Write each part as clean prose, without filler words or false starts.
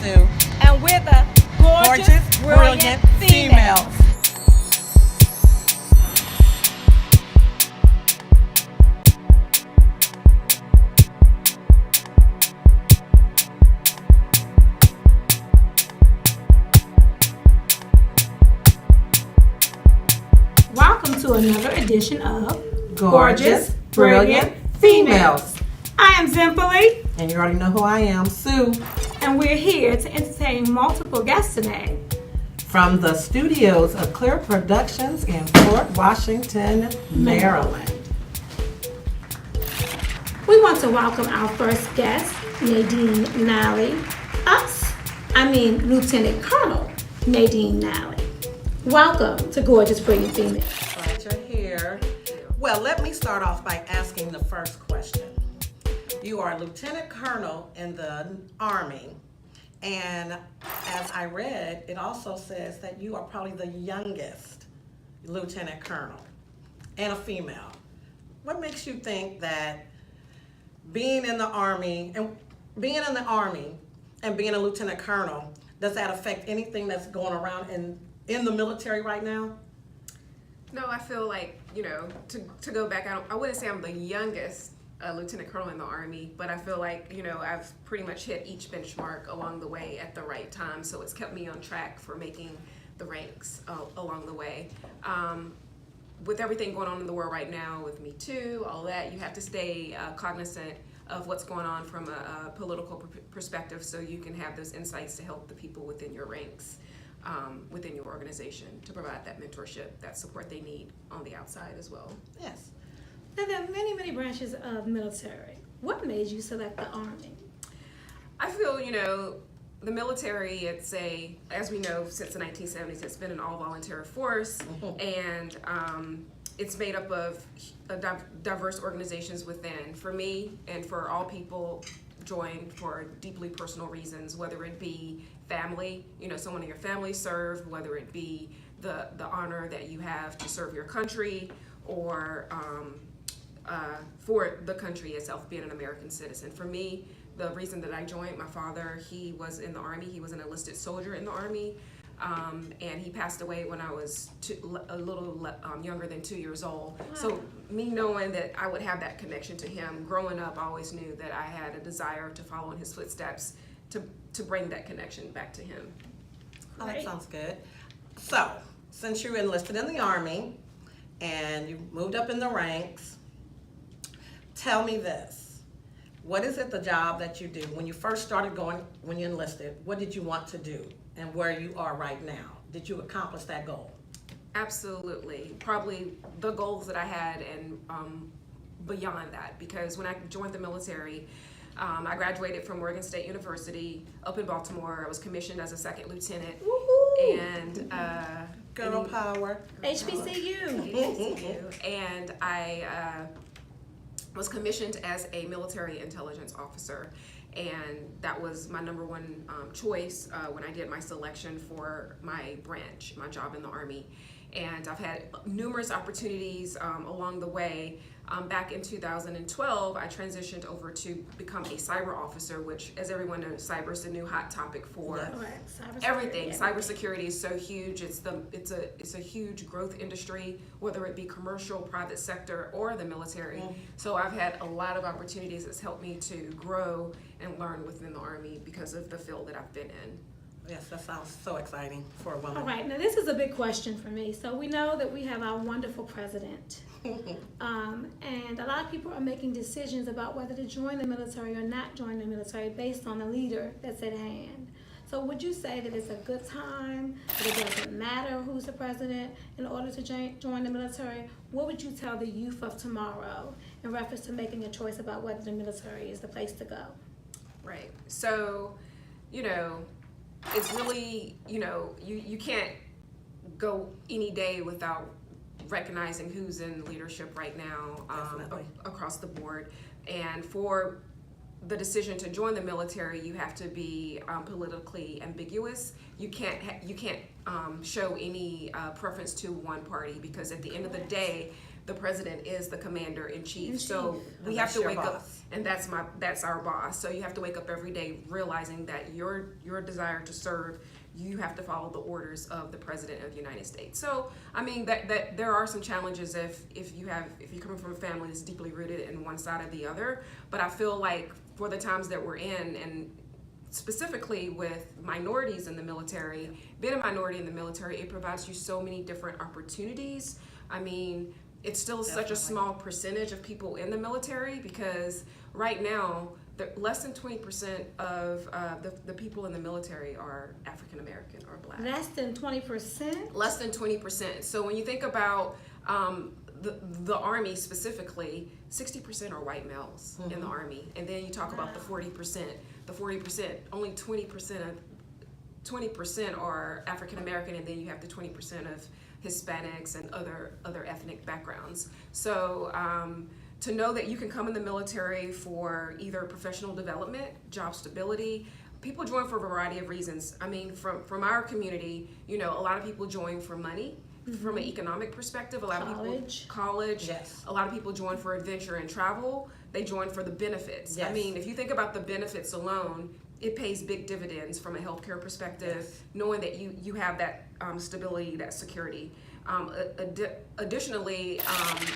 Sue. And we're the gorgeous, brilliant females. Welcome to another edition of Gorgeous, Brilliant Females. I am Zimply, And you already know who I am, Sue. and we're here to entertain multiple guests today. From the studios of Clear Productions in Fort Washington, Maryland. We want to welcome our first guest, Nadine Nally. Lieutenant Colonel Nadine Nally. Welcome to Gorgeous Brilliant Females. Glad you're here. Well, let me start off by asking the first question. You are a lieutenant colonel in the Army, and as I read, it also says that you are probably the youngest lieutenant colonel and a female. What makes you think that being in the Army and being a lieutenant colonel, does that affect anything that's going around in the military right now? No, I feel like, to go back, I wouldn't say I'm the youngest lieutenant colonel in the Army, but I feel like, I've pretty much hit each benchmark along the way at the right time, so it's kept me on track for making the ranks along the way. With everything going on in the world right now, with Me Too, all that, you have to stay cognizant of what's going on from a political perspective, so you can have those insights to help the people within your ranks, within your organization, to provide that mentorship, that support they need on the outside as well. Yes. Now, there are many, many branches of military. What made you select the Army? I feel, the military, as we know, since the 1970s, it's been an all-volunteer force, and it's made up of diverse organizations within. For me, and for all people join for deeply personal reasons, whether it be family, someone in your family served, whether it be the honor that you have to serve your country, or for the country itself, being an American citizen. For me, the reason that I joined, my father, he was in the Army. He was an enlisted soldier in the Army, and he passed away when I was a little younger than 2 years old. Wow. So me knowing that I would have that connection to him, growing up, I always knew that I had a desire to follow in his footsteps, to bring that connection back to him. Oh, that sounds good. So, since you enlisted in the Army and you moved up in the ranks, tell me this. What is it, the job that you do? When you first started when you enlisted, what did you want to do? And where you are right now, did you accomplish that goal? Absolutely. Probably the goals that I had, and beyond that, because when I joined the military, I graduated from Morgan State University up in Baltimore. I was commissioned as a second lieutenant. Woo-hoo! And Girl power. HBCU. And I was commissioned as a military intelligence officer, and that was my number one choice when I did my selection for my branch, my job in the Army. And I've had numerous opportunities along the way. Back in 2012, I transitioned over to become a cyber officer, which, as everyone knows, cyber is the new hot topic for everything. Cybersecurity is so huge. It's a huge growth industry, whether it be commercial, private sector, or the military. So I've had a lot of opportunities that's helped me to grow and learn within the Army because of the field that I've been in. Yes, that sounds so exciting for a woman. All right, now this is a big question for me. So we know that we have our wonderful president. And a lot of people are making decisions about whether to join the military or not join the military based on the leader that's at hand. So would you say that it's a good time, that it doesn't matter who's the president in order to join the military? What would you tell the youth of tomorrow in reference to making a choice about whether the military is the place to go? Right. So, it's really, you can't go any day without recognizing who's in leadership right now across the board. And for the decision to join the military, you have to be politically ambiguous. You can't show any preference to one party, because at the end of the day, the president is the commander in chief. In So chief. we And have that's to your wake up, boss. and that's our boss. So you have to wake up every day realizing that your desire to serve, you have to follow the orders of the president of the United States. So I mean that there are some challenges if you're coming from a family that's deeply rooted in one side or the other. But I feel like for the times that we're in, and specifically with minorities in the military, being a minority in the military, it provides you so many different opportunities. I mean, it's still such a small percentage of people in the military, because right now, less than 20% of the people in the military are African American or Black. Less than 20%? Less than 20%. So when you think about the Army specifically, 60% are white males in the Army. And then you talk about the 40%. The 40%, only 20% are African American, and then you have the 20% of Hispanics and other ethnic backgrounds. So to know that you can come in the military for either professional development, job stability. People join for a variety of reasons. I mean, from our community, you know, a lot of people join for money. From an economic perspective, a lot of people college. Yes. A lot of people join for adventure and travel. They join for the benefits. Yes. I mean, if you think about the benefits alone, it pays big dividends from a healthcare perspective, Yes. knowing that you have that stability, that security. Additionally,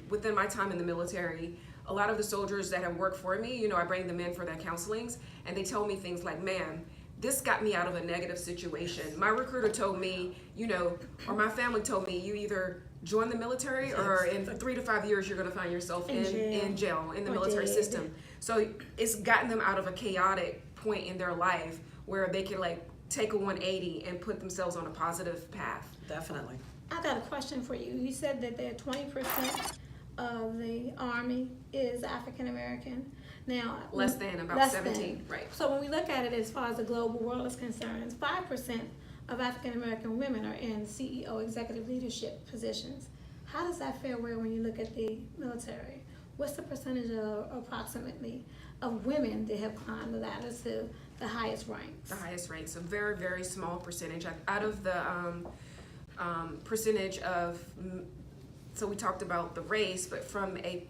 within my time in the military, a lot of the soldiers that have worked for me, you know, I bring them in for their counselings, and they tell me things like, "Ma'am, this got me out of a negative situation. My recruiter told me, you know, or my family told me, you either join the military or in 3 to 5 years you're going to find yourself in jail, in the military system." So it's gotten them out of a chaotic point in their life where they can like take a 180 and put themselves on a positive path. Definitely. I got a question for you. You said that there 20% of the Army is African American. Now, Less than about less 17, than. right. So when we look at it as far as the global world is concerned, 5% of African American women are in CEO executive leadership positions. How does that fare when you look at the military? What's the percentage approximately of women that have climbed the ladder to the highest ranks? The highest ranks, a very, very small percentage. Out of the percentage of, so we talked about the race, but from a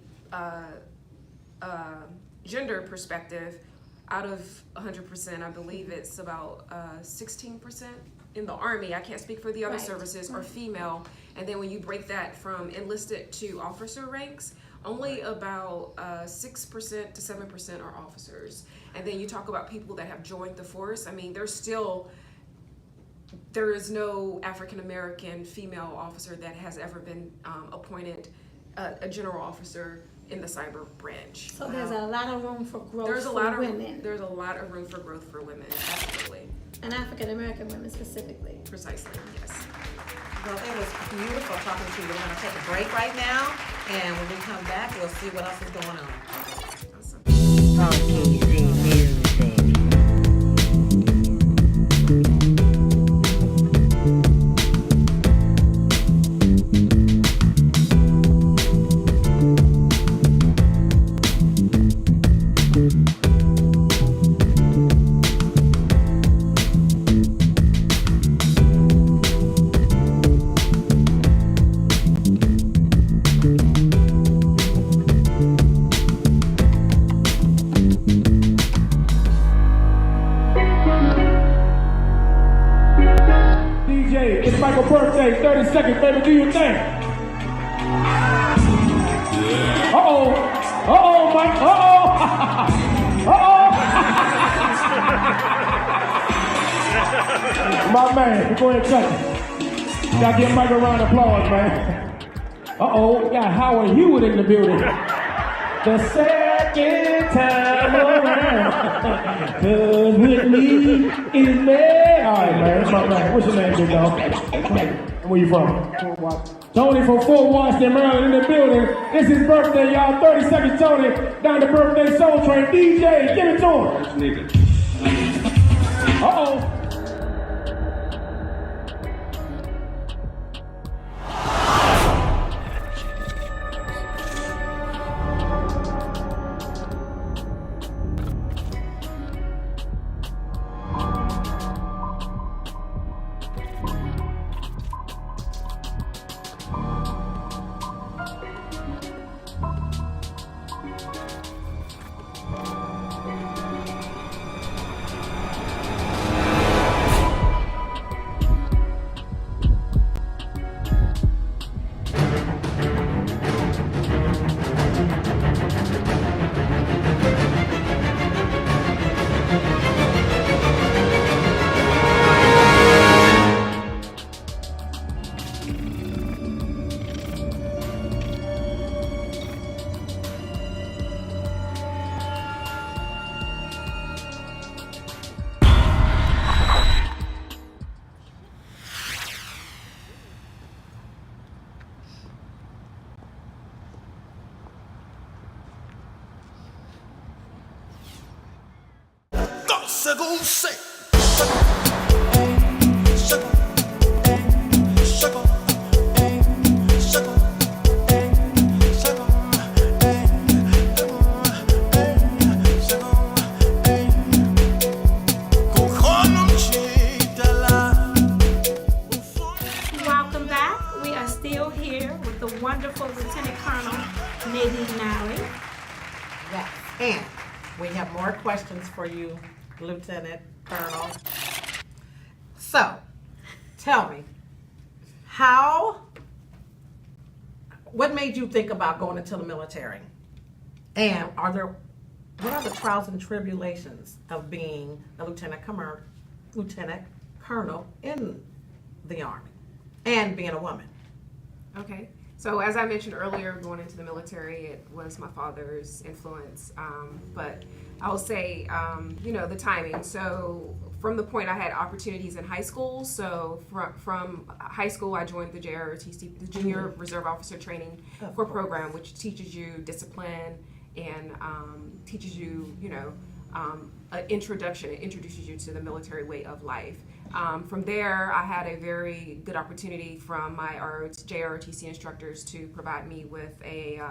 gender perspective, out of 100%, I believe it's about 16% in the Army. I can't speak for the other services, are female. And then when you break that from enlisted to officer ranks, only about 6% to 7% are officers. And then you talk about people that have joined the force. I mean, there is no African American female officer that has ever been appointed a general officer in the cyber branch. So there's a lot of room for growth There's a for lot of women. There's a lot of room for growth for women, absolutely. And African American women specifically. Precisely, yes. Well, it was beautiful talking to you. We're going to take a break right now, and when we come back, we'll see what else is going on. Awesome. LTC Music. It's Michael's birthday, 30 seconds, baby, do your thing. Uh-oh. Uh-oh, Mike. Uh-oh. Uh-oh. My man, go ahead and touch it. Gotta give Mike a round of applause, man. Uh-oh, we got Howard Hewitt in the building. The second time around, 'cause Whitney is mad. All right, man, that's my man. What's your name, big dog? Where you from? Tony from Fort Washington, Maryland, in the building. It's his birthday, y'all. 30 seconds, Tony. Down the birthday soul train. DJ, give it to him. Uh-oh. sugar say. Welcome back. We are still here with the wonderful Lieutenant Colonel Nadine Nally. Yes. And we have more questions for you, Lieutenant Colonel. So, tell me, what made you think about going into the military? And what are the trials and tribulations of being a lieutenant colonel in the Army and being a woman? Okay. So as I mentioned earlier, going into the military, it was my father's influence. But I will say, the timing. So from the point I had opportunities in high school. So from high school, I joined the JROTC, the Junior Reserve Officer Training Corps program, which teaches you discipline and teaches you, an introduction. It introduces you to the military way of life. From there, I had a very good opportunity from my JROTC instructors to provide me with a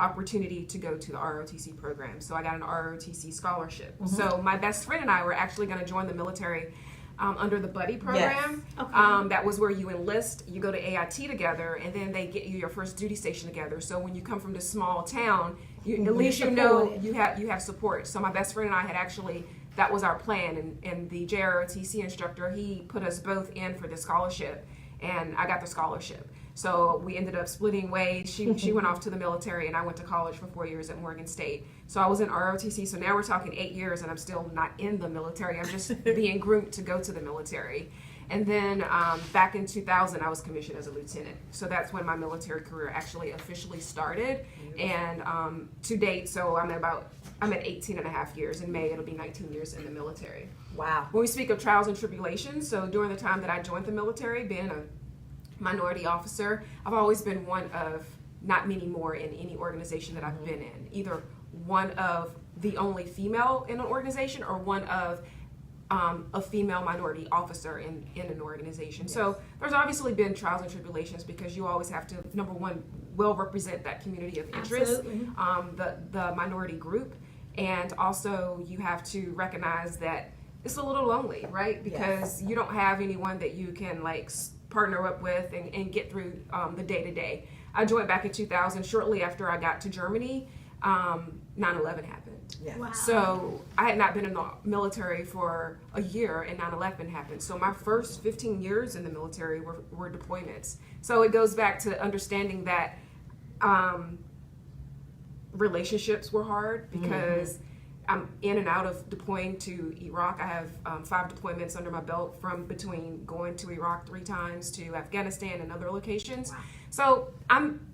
opportunity to go to the ROTC program. So I got an ROTC scholarship. Mm-hmm. So my best friend and I were actually going to join the military under the buddy program. Yes. Okay. That was where you enlist, you go to AIT together, and then they get you your first duty station together. So when you come from this small town, at least you know you have support. So my best friend and I had actually, that was our plan, and the JROTC instructor, he put us both in for the scholarship, and I got the scholarship. So we ended up splitting ways. She went off to the military, and I went to college for 4 years at Morgan State. So I was in ROTC. So now we're talking 8 years, and I'm still not in the military. I'm just being groomed to go to the military. And then back in 2000, I was commissioned as a lieutenant. So that's when my military career actually officially started. And to date, so I'm at 18 and a half years. In May, it'll be 19 years in the military. Wow. When we speak of trials and tribulations, so during the time that I joined the military, being a minority officer, I've always been one of not many more in any organization that I've been in. Either one of the only female in an organization or one of a female minority officer in an organization. Yes. So there's obviously been trials and tribulations because you always have to, number one, well represent that community of interest, the minority group, and also you have to recognize that it's a little lonely, right? Because you don't have anyone that you can partner up with and get through the day-to-day. I joined back in 2000. Shortly after I got to Germany, 9/11 happened. Yeah. Wow. So I had not been in the military for a year, and 9/11 happened. So my first 15 years in the military were deployments. So it goes back to understanding that relationships were hard because I'm in and out of deploying to Iraq. I have 5 deployments under my belt from between going to Iraq 3 times to Afghanistan and other locations. Wow. So I'm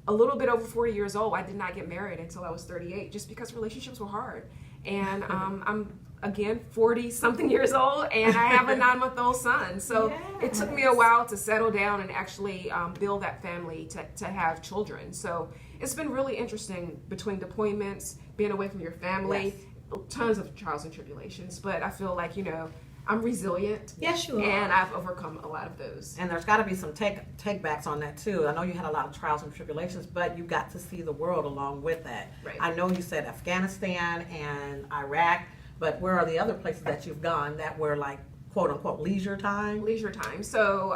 a little bit over 40 years old. I did not get married until I was 38 just because relationships were hard. And I'm, again, 40-something years old, and I have a 9-month-old son. So it took me a while to settle down and actually build that family to have children. So it's been really interesting between deployments, being away from your family, tons of trials and tribulations. But I feel like, I'm resilient. Yes, you are. And I've overcome a lot of those. And there's got to be some take-backs on that, too. I know you had a lot of trials and tribulations, but you got to see the world along with that. Right. I know you said Afghanistan and Iraq, but where are the other places that you've gone that were quote-unquote, leisure time? Leisure time. So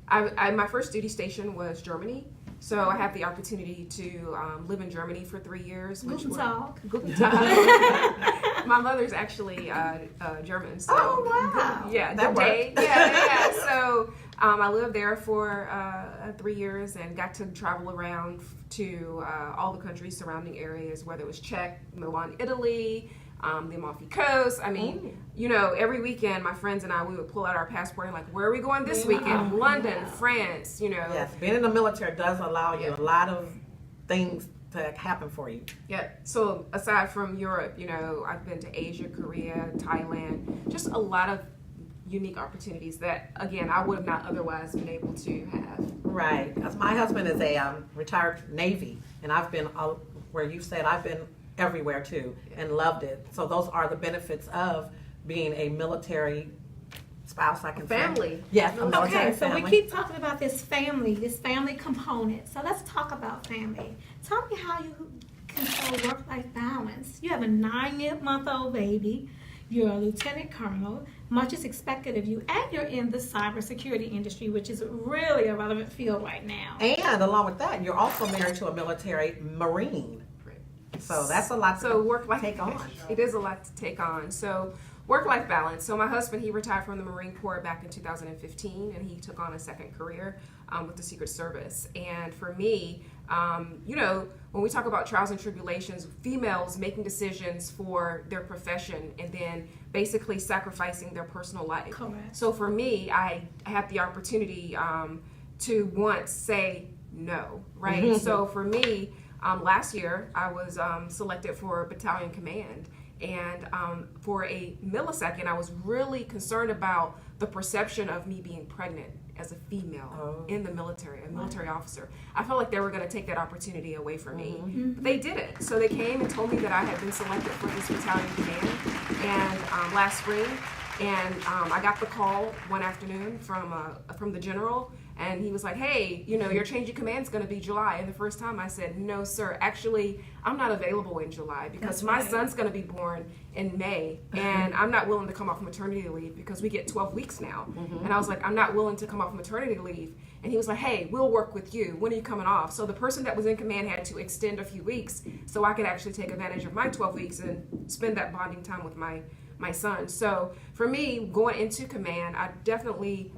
my first duty station was Germany. So I had the opportunity to live in Germany for 3 years. Guten Tag. Guten Tag. My mother's actually German. So, oh, wow. Yeah, that day. Yeah. So I lived there for 3 years and got to travel around to all the countries surrounding areas, whether it was Czech, Milan, Italy, the Amalfi Coast. I mean, every weekend, my friends and I, we would pull out our passport and where are we going this weekend? London, France, Yes, being in the military does allow you a lot of things to happen for you. Yeah, so aside from Europe, I've been to Asia, Korea, Thailand, just a lot of unique opportunities that, again, I would have not otherwise been able to have. Right, because my husband is a retired Navy, and I've been, where you said I've been everywhere too, and loved it. So those are the benefits of being a military spouse, I can say. Family. Yes, a military Okay, so family. we keep talking about this family component. So let's talk about family. Tell me how you control work-life balance. You have a 9-month-old baby. You're a lieutenant colonel. Much is expected of you, and you're in the cybersecurity industry, which is really a relevant field right now. And along with that, you're also married to a military Marine. So that's a lot to So work-life take on. It is a lot to take on. So work-life balance. So my husband, he retired from the Marine Corps back in 2015, and he took on a second career with the Secret Service. And for me, you know, when we talk about trials and tribulations, females making decisions for their profession and then basically sacrificing their personal life. Correct. So for me, I had the opportunity to once say no, right? So for me, last year, I was selected for battalion command. And for a millisecond, I was really concerned about the perception of me being pregnant as a female in the military, a military officer. I felt like they were going to take that opportunity away from me. But they didn't. So they came and told me that I had been selected for this battalion command and last spring. And I got the call one afternoon from the general. And he was like, hey, you know, your change of command is going to be July. And the first time I said, no, sir, actually, I'm not available in July because my son's going to be born in May. And I'm not willing to come off maternity leave because we get 12 weeks now. And I was like, I'm not willing to come off maternity leave. And he was like, hey, we'll work with you. When are you coming off? So the person that was in command had to extend a few weeks so I could actually take advantage of my 12 weeks and spend that bonding time with my son. So for me, going into command, I definitely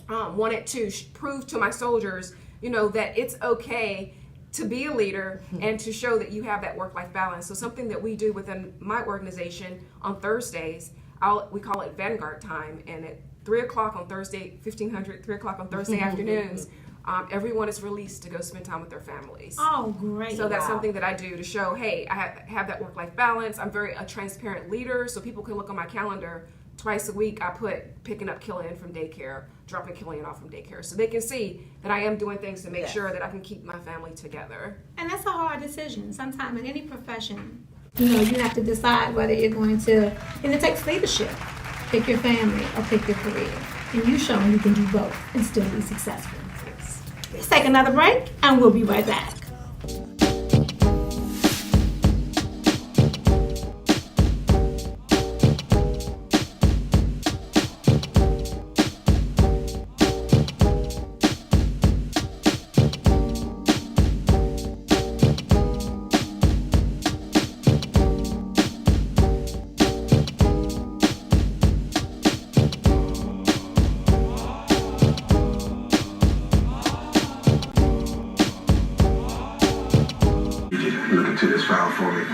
wanted to prove to my soldiers, you know, that it's okay to be a leader and to show that you have that work-life balance. So something that we do within my organization on Thursdays, we call it Vanguard time, and at 3 o'clock on Thursday, 1500, 3 o'clock on Thursday afternoons, everyone is released to go spend time with their families. Oh, great. So that's something that I do to show, hey, I have that work-life balance. I'm a transparent leader, so people can look on my calendar. Twice a week, I put picking up Killian from daycare, dropping Killian off from daycare. So they can see that I am doing things to make sure that I can keep my family together. And that's a hard decision. Sometimes in any profession, you know, you have to decide whether you're going to, and it takes leadership. Pick your family or pick your career. And you've shown you can do both and still be successful. Let's take another break and we'll be right back. Look into this file for me.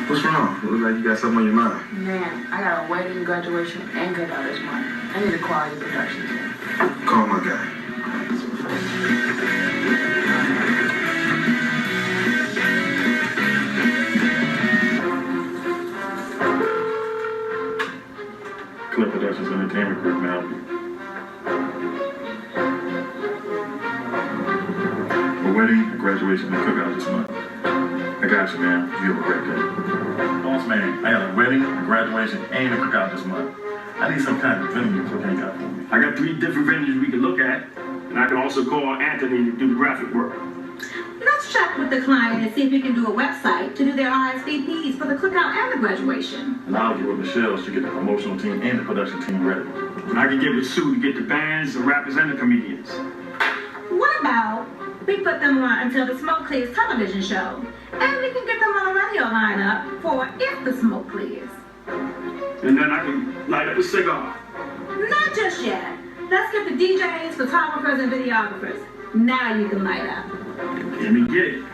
What's wrong? It looks like you got something on your mind. Man, I got a wedding, graduation, and cookout this month. I need a quality production team. Call my guy. Clip Productions Entertainment Group, man. A wedding, a graduation, and a cookout this month. I got you, man. You have a great day. Boss man, I got a wedding, a graduation, and a cookout this month. I need some kind of venue to hang out for me. I got 3 different venues we can look at, and I can also call Anthony to do the graphic work. Let's check with the client and see if we can do a website to do their RSVPs for the cookout and the graduation. And I'll get with Michelle to get the promotional team and the production team ready. And I can get with Sue to get the bands, the rappers, and the comedians. What about we put them on until the smoke clears television show, and we can get them on a radio lineup for if the smoke clears. And then I can light up a cigar. Not just yet. Let's get the DJs, photographers, and videographers. Now you can light up. Let me get it.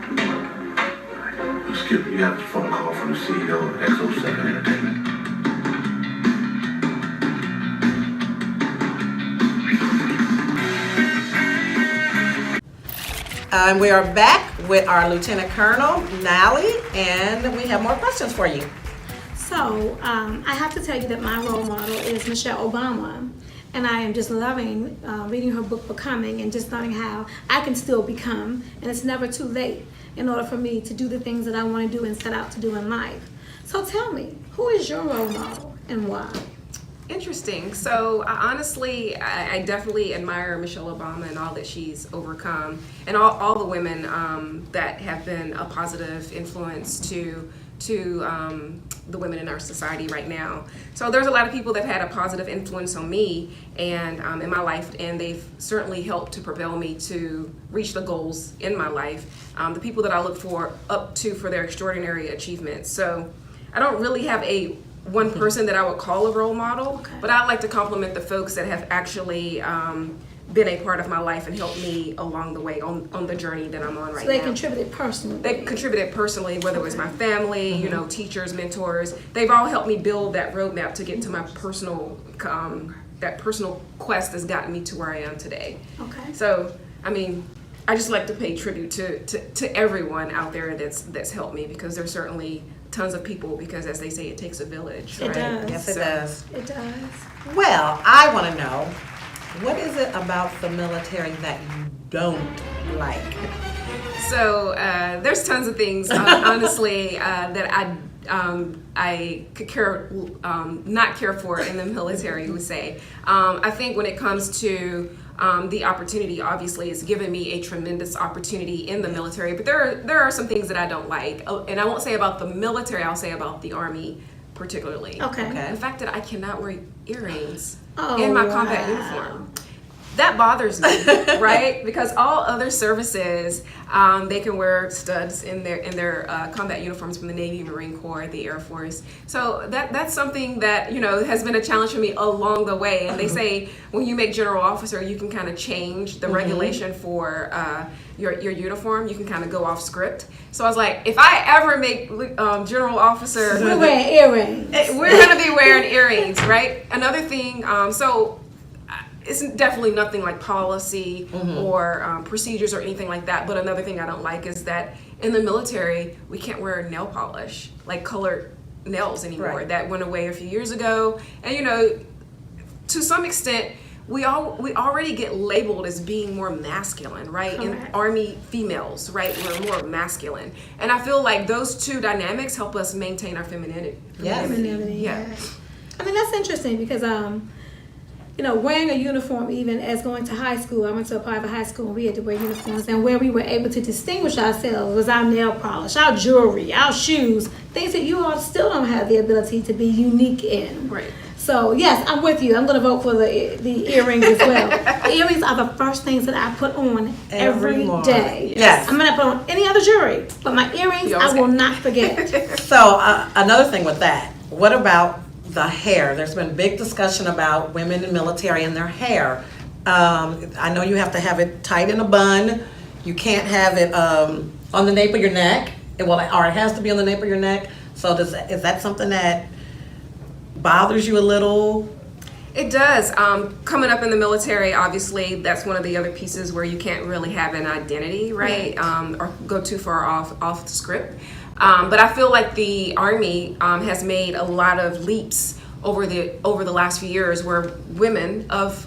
Skip, you have a phone call from the CEO of XO7 Entertainment. And we are back with our Lieutenant Colonel, Nally, and we have more questions for you. So I have to tell you that my role model is Michelle Obama. And I am just loving reading her book, Becoming, and just learning how I can still become, and it's never too late. in order for me to do the things that I want to do and set out to do in life. So tell me, who is your role model and why? Interesting. So honestly, I definitely admire Michelle Obama and all that she's overcome, and all the women that have been a positive influence to the women in our society right now. So there's a lot of people that have had a positive influence on me and in my life, and they've certainly helped to propel me to reach the goals in my life. The people that I look up to for their extraordinary achievements. So I don't really have one person that I would call a role model, but I like to compliment the folks that have actually been a part of my life and helped me along the way on the journey that I'm on right now. So they contributed personally? They contributed personally, whether it was my family, you know, teachers, mentors. They've all helped me build that roadmap to get to my personal, that personal quest that's gotten me to where I am today. Okay. So, I mean, I just like to pay tribute to everyone out there that's helped me, because there's certainly tons of people, because as they say, it takes a village, right? It does. Yes, it does. It does. Well, I want to know, what is it about the military that you don't like? So there's tons of things, honestly, that I could not care for in the military, you would say. I think when it comes to the opportunity, obviously, it's given me a tremendous opportunity in the military, but there are some things that I don't like. And I won't say about the military, I'll say about the Army particularly. Okay. The fact that I cannot wear earrings in my combat uniform. That bothers me, right? Because all other services, they can wear studs in their combat uniforms from the Navy, Marine Corps, the Air Force. So that's something that, you know, has been a challenge for me along the way. And they say when you make general officer, you can kind of change the regulation for your uniform. You can kind of go off script. So I was like, if I ever make general officer, we're wearing earrings. We're gonna be wearing earrings, right? Another thing, it's definitely nothing like policy or procedures or anything like that. But another thing I don't like is that in the military, we can't wear nail polish, like colored nails anymore. Right. That went away a few years ago. And you know, to some extent, we already get labeled as being more masculine, right? Correct. In Army females, right? We're more masculine. And I feel like those two dynamics help us maintain our femininity. Yes. Femininity, Yeah. yes. I mean, that's interesting because, you know, wearing a uniform, even as going to high school, I went to a private high school and we had to wear uniforms, and where we were able to distinguish ourselves was our nail polish, our jewelry, our shoes, things that you all still don't have the ability to be unique in. Right. So yes, I'm with you. I'm going to vote for the earrings as well. The earrings are the first things that I put on every morning. day. Yes. I'm going to put on any other jewelry, but my earrings I will not forget. So another thing with that, what about the hair? There's been big discussion about women in military and their hair. I know you have to have it tight in a bun. You can't have it on the nape of your neck. Or it has to be on the nape of your neck. So is that something that bothers you a little? It does. Coming up in the military, obviously, that's one of the other pieces where you can't really have an identity, right? Or go too far off the script. But I feel like the Army has made a lot of leaps over the last few years where women of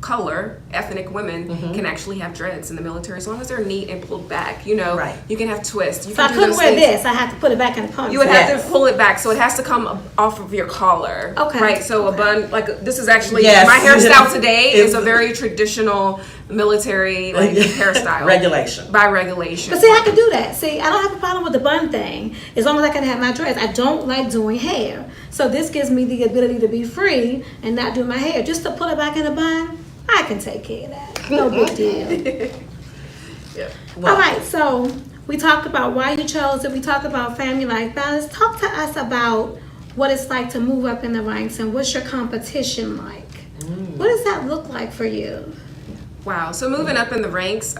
color, ethnic women, can actually have dreads in the military as long as they're neat and pulled back. You know, Right. You can have twists. You So I can do couldn't those wear things. this. I had to put it back in the ponytail. You would have to pull it back, so it has to come off of your collar. Okay. Right. So a bun, like this is actually Yes. my hairstyle today is a very traditional military hairstyle. Regulation. By regulation. But see, I can do that. See, I don't have a problem with the bun thing as long as I can have my dreads. I don't like doing hair. So this gives me the ability to be free and not do my hair. Just to put it back in a bun, I can take care of that. No big deal. Well, All right, so we talked about why you chose it. We talked about family life balance. Talk to us about what it's like to move up in the ranks and what's your competition like. What does that look like for you? Wow. So moving up in the ranks,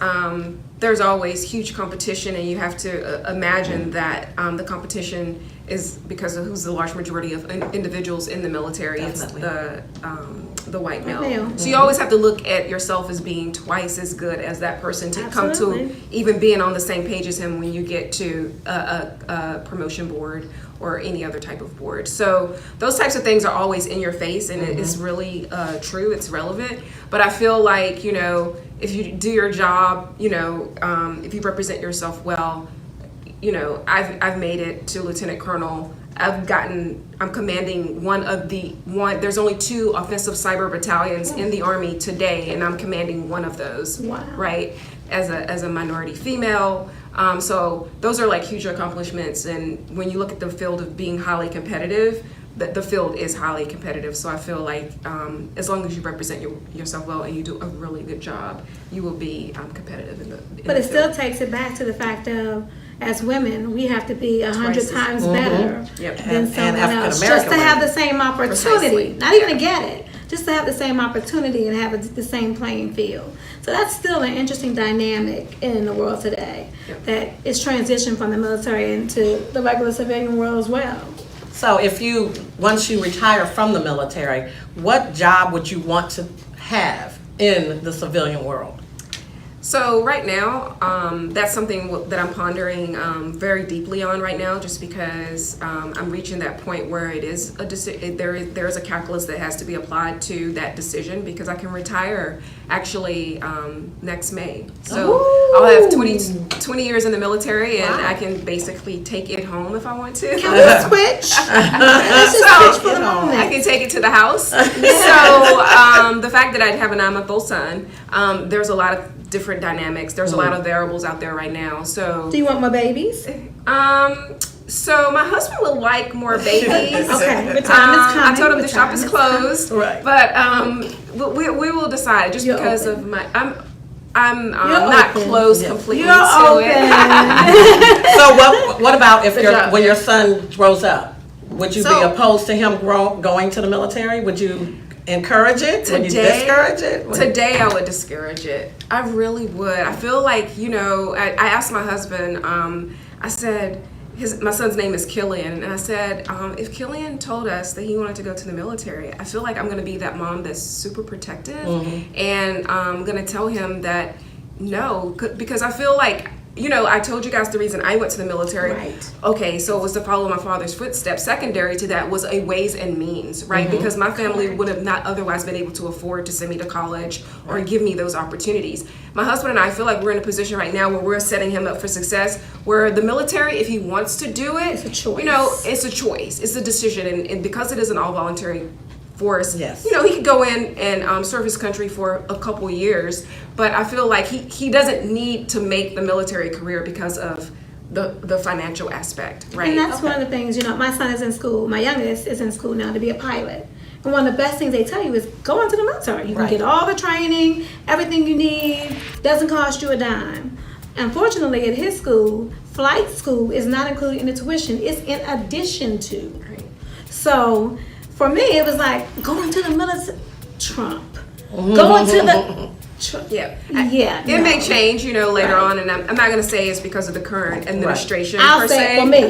there's always huge competition, and you have to imagine that the competition is because of who's the large majority of individuals in the military. Definitely. It's the white male. Male. So you always have to look at yourself as being twice as good as that person to come Absolutely. to even being on the same page as him when you get to a promotion board or any other type of board. So those types of things are always in your face, and it is really true, it's relevant. But I feel like, you know, if you do your job, you know, if you represent yourself well, I've made it to Lieutenant Colonel. I'm commanding there's only 2 offensive cyber battalions in the Army today, and I'm commanding one of those. Wow. Right, as a minority female. So those are like huge accomplishments, and when you look at the field of being highly competitive, the field is highly competitive. So I feel like as long as you represent yourself well and you do a really good job, you will be competitive in the But it field. still takes it back to the fact of, as women, we have to be 100 times better than someone else, just to have the same opportunity. Precisely. Not even to get it, just to have the same opportunity and have the same playing field. So that's still an interesting dynamic in the world today, that is transitioned from the military into the regular civilian world as well. So once you retire from the military, what job would you want to have in the civilian world? So right now, that's something that I'm pondering very deeply on right now, just because I'm reaching that point where it is there is a calculus that has to be applied to that decision, because I can retire actually next May. So I'll have 20 years in the military, and I can basically take it home if I want to. Can we switch? Let's just switch for the moment. I can take it to the house. So the fact that I have a 9-month-old son, there's a lot of different dynamics. There's a lot of variables out there right now. So Do you want more babies? So my husband would like more babies. Okay, the time is coming. I told him The the shop time is is closed. Right. But we will decide, just You're because open. of my I'm You're not open. closed completely You're to open. it. So what about if job. when your son grows up? Would you be So- opposed to him going to the military? Would you encourage it? Would you Today- discourage it? Today I would discourage it. I really would. I feel like, I asked my husband, I said, my son's name is Killian, and I said, if Killian told us that he wanted to go to the military, I feel like I'm going to be that mom that's super protective, and I'm going to tell him that no, because I feel like, I told you guys the reason I went to the military. Right. Okay, so it was to follow my father's footsteps. Secondary to that was a ways and means, right? Because my family would have not otherwise been able to afford to send me to college or give me those opportunities. My husband and I feel like we're in a position right now where we're setting him up for success, where the military, if he wants to do it, It's a choice. It's a choice. It's a decision. And because it is an all-voluntary force, Yes. he could go in and serve his country for a couple years, but I feel like he doesn't need to make the military career because of the financial aspect, right? And that's one of the things, my son is in school, my youngest is in school now to be a pilot. And one of the best things they tell you is go into the military. You can get all the training, everything you need, doesn't cost you a dime. Unfortunately, at his school, flight school is not included in the tuition. It's in addition to. Right. So for me, it was like going to the military, Trump. Going to the, Yeah. yeah. It may change, later on, and I'm not going to say it's because of the current administration I'll per say se. it for me.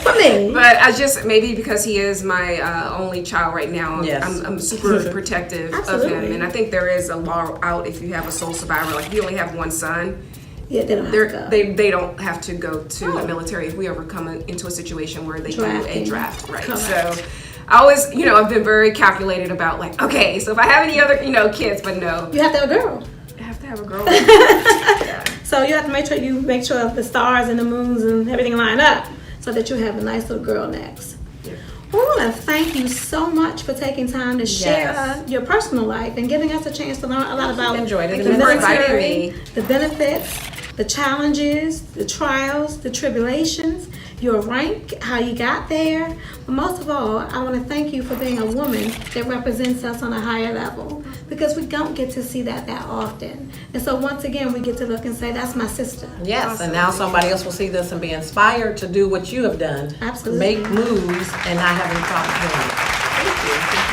For me. But I just, maybe because he is my only child right now, Yes. I'm super protective of Absolutely. him. And I think there is a law out if you have a sole survivor, like if you only have one son, Yeah, they don't have to go. they don't have to go to the military if we ever come into a situation where they do a Drafting. draft, right? Correct. So I always, I've been very calculated about like, okay, so if I have any other, kids, but no, You have to have a girl. I have to have a girl. Yeah. So you have to make sure the stars and the moons and everything line up so that you have a nice little girl next. We want to thank you so much for taking time to share Yes. your personal life and giving us a chance to learn a lot about Enjoyed it. the Thank you for inviting military, me. the benefits, the challenges, the trials, the tribulations, your rank, how you got there. But most of all, I want to thank you for being a woman that represents us on a higher level, because we don't get to see that often. And so once again, we get to look and say, that's my sister. Yes, and now somebody else will see this and be inspired to do what you have done. Absolutely. Make moves and not have any problem doing it.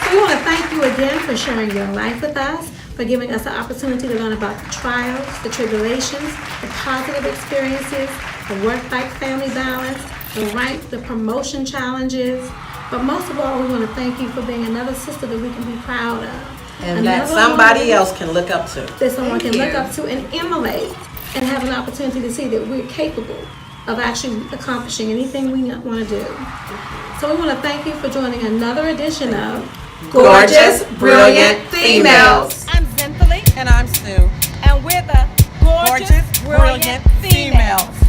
So we want to thank you again for sharing your life with us, for giving us the opportunity to learn about the trials, the tribulations, the positive experiences, the work-life family balance, the rank, the promotion challenges. But most of all, we want to thank you for being another sister that we can be proud of. And that Another somebody woman else can look up to. that someone can Thank look you. up to and emulate, and have an opportunity to see that we're capable of actually accomplishing anything we want to do. So we want to thank you for joining another edition of Gorgeous, Brilliant Females. I'm Zenthally, And I'm Sue. and we're the gorgeous, brilliant females.